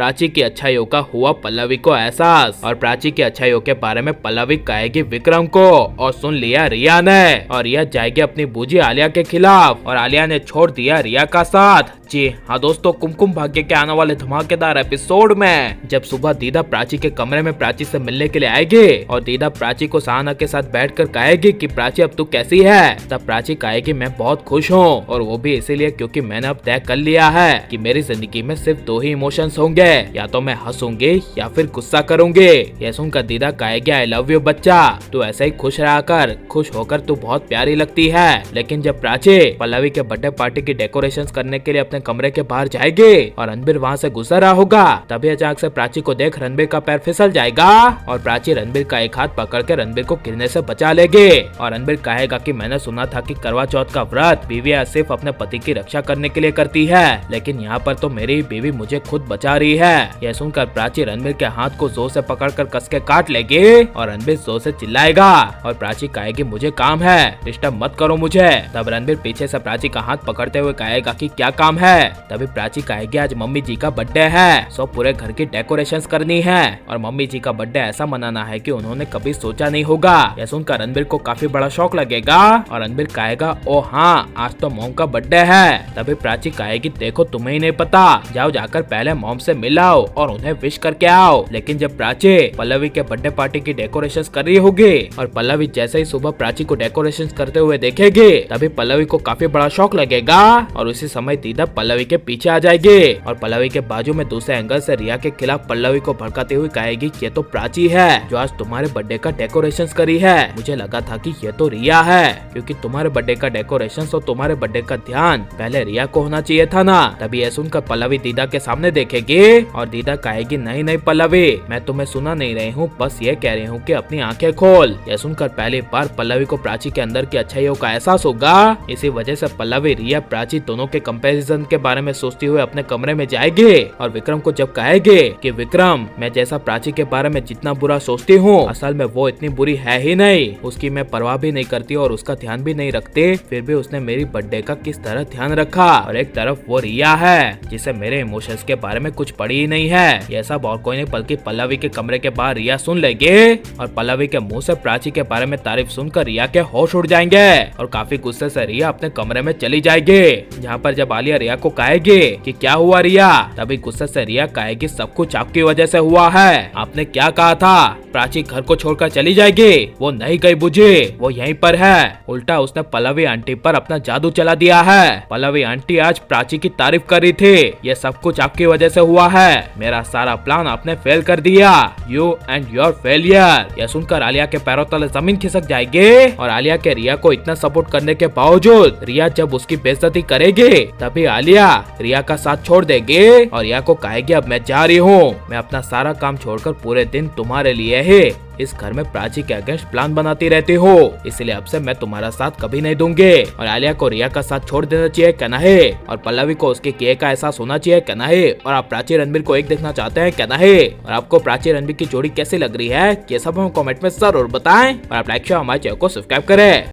प्राची की अच्छाइयों का हुआ पल्लवी को एहसास और प्राची की अच्छाइयों के बारे में पल्लवी कहेगी विक्रम को और सुन लिया रिया ने और रिया जाएगी अपनी बूजी आलिया के खिलाफ और आलिया ने छोड़ दिया रिया का साथ। जी हाँ दोस्तों, कुमकुम भाग्य के आने वाले धमाकेदार एपिसोड में जब सुबह दीदा प्राची के कमरे में प्राची से मिलने के लिए आएगी और दीदा प्राची को सहाना के साथ बैठकर कहेगी कि प्राची अब तू कैसी है, तब प्राची कहेगी मैं बहुत खुश हूँ और वो भी इसीलिए क्योंकि मैंने अब तय कर लिया है कि मेरी जिंदगी में सिर्फ दो ही इमोशंस होंगे, या तो मैं हंसूंगी या फिर गुस्सा करूंगी। यह सुनकर दीदा कहेगी आई लव यू बच्चा, तू ऐसे ही खुश रहा कर, खुश होकर तू बहुत प्यारी लगती है। लेकिन जब प्राची पल्लवी के बर्थडे पार्टी की डेकोरेशन करने के लिए अपने कमरे के बाहर जाएगी और रणबीर वहाँ से गुजर रहा होगा, तभी अचानक से प्राची को देख रणबीर का पैर फिसल जाएगा और प्राची रणबीर का एक हाथ पकड़ के रणबीर को गिरने से बचा लेगी और रणबीर कहेगा कि मैंने सुना था कि करवा चौथ का व्रत बीवियां सिर्फ अपने पति की रक्षा करने के लिए करती है, लेकिन यहाँ पर तो मेरी बीवी मुझे खुद बचा रही है। यह सुनकर प्राची रणबीर के हाथ को जोर से पकड़कर कस के काट लेगी और रणबीर जोर से चिल्लाएगा और प्राची कहेगी मुझे काम है, डिस्टर्ब मत करो मुझे। तब रणबीर पीछे से प्राची का हाथ पकड़ते हुए कहेगा कि क्या काम है। तभी प्राची कहेगी आज मम्मी जी का बर्थडे है, सो पूरे घर की डेकोरेशंस करनी है और मम्मी जी का बर्थडे ऐसा मनाना है कि उन्होंने कभी सोचा नहीं होगा। यह सुनकर रणबीर को काफी बड़ा शौक लगेगा और रणबीर कहेगा ओ हाँ आज तो मॉम का बर्थडे है। तभी प्राची कहेगी देखो तुम्हें ही नहीं पता, जाओ जाकर पहले मॉम से मिलाओ और उन्हें विश करके आओ। लेकिन जब प्राची पल्लवी के बर्थडे पार्टी की डेकोरेशन कर रही होगी और पल्लवी जैसे ही सुबह प्राची को डेकोरेशन करते हुए देखेगी, तभी पल्लवी को काफी बड़ा शौक लगेगा और उसी समय दीदा पल्लवी के पीछे आ जाएगी और पल्लवी के बाजू में दूसरे एंगल से रिया के खिलाफ पल्लवी को भड़काते हुए कहेगी ये तो प्राची है जो आज तुम्हारे बर्थडे का डेकोरेशन करी है, मुझे लगा था कि ये तो रिया है क्योंकि तुम्हारे बर्थडे का डेकोरेशन और तुम्हारे बर्थडे का ध्यान पहले रिया को होना चाहिए था ना। तभी यह सुनकर पल्लवी दीदा के सामने देखेगी और दीदा कहेगी नहीं नहीं पल्लवी, मैं तुम्हें सुना नहीं रही हूँ, बस ये कह रही हूँ कि अपनी आंखें खोल। यह सुनकर पहली बार पल्लवी को प्राची के अंदर की अच्छाइयों का एहसास होगा। इसी वजह से पल्लवी रिया प्राची दोनों के कंपैरिजन के बारे में सोचती हुए अपने कमरे में जाएगी और विक्रम को जब कहेगी कि विक्रम मैं जैसा प्राची के बारे में जितना बुरा सोचती हूँ असल में वो इतनी बुरी है ही नहीं, उसकी मैं परवाह भी नहीं करती और उसका ध्यान भी नहीं रखती, फिर भी उसने मेरी बर्थडे का किस तरह ध्यान रखा और एक तरफ वो रिया है जिसे मेरे इमोशंस के बारे में कुछ पड़ी ही नहीं है। ये सब और कोई नहीं बल्कि पल्लवी के कमरे के बाहर रिया सुन लेगी और पल्लवी के मुंह से प्राची के बारे में तारीफ सुनकर रिया के होश उड़ जाएंगे और काफी गुस्से से रिया अपने कमरे में चली जाएगी। जहाँ पर जब आलिया रिया को कहेगी कि क्या हुआ रिया, तभी गुस्से से रिया कहेगी सब कुछ आपकी वजह से हुआ है, आपने क्या कहा था प्राची घर को छोड़कर चली जाएगी, वो नहीं गई बुझी, वो यहीं पर है, उल्टा उसने पल्लवी आंटी पर अपना जादू चला दिया है। पल्लवी आंटी आज प्राची की तारीफ कर रही थी, ये सब कुछ आपकी वजह से हुआ है, मेरा सारा प्लान आपने फेल कर दिया, यू एंड योर फेलियर। यह सुनकर आलिया के पैरों तले जमीन खिसक जाएगी और आलिया के रिया को इतना सपोर्ट करने के बावजूद रिया जब उसकी बेइज्जती करेगी तभी आलिया रिया का साथ छोड़ देगी और रिया को कहेगी अब मैं जा रही हूँ, मैं अपना सारा काम छोड़कर पूरे दिन तुम्हारे लिए ही इस घर में प्राची के अगेंस्ट प्लान बनाती रहती हो, इसलिए अब से मैं तुम्हारा साथ कभी नहीं दूंगी। और आलिया को रिया का साथ छोड़ देना चाहिए क्या नहीं, और पल्लवी को उसके किए का एहसास होना चाहिए क्या नहीं, और आप प्राची रणबीर को एक देखना चाहते हैं क्या नहीं, और आपको प्राची रणबीर की जोड़ी कैसी लग रही है ये सब हमें कमेंट में जरूर बताएं और आप लाइक शेयर हमारे चैनल को सब्सक्राइब करें।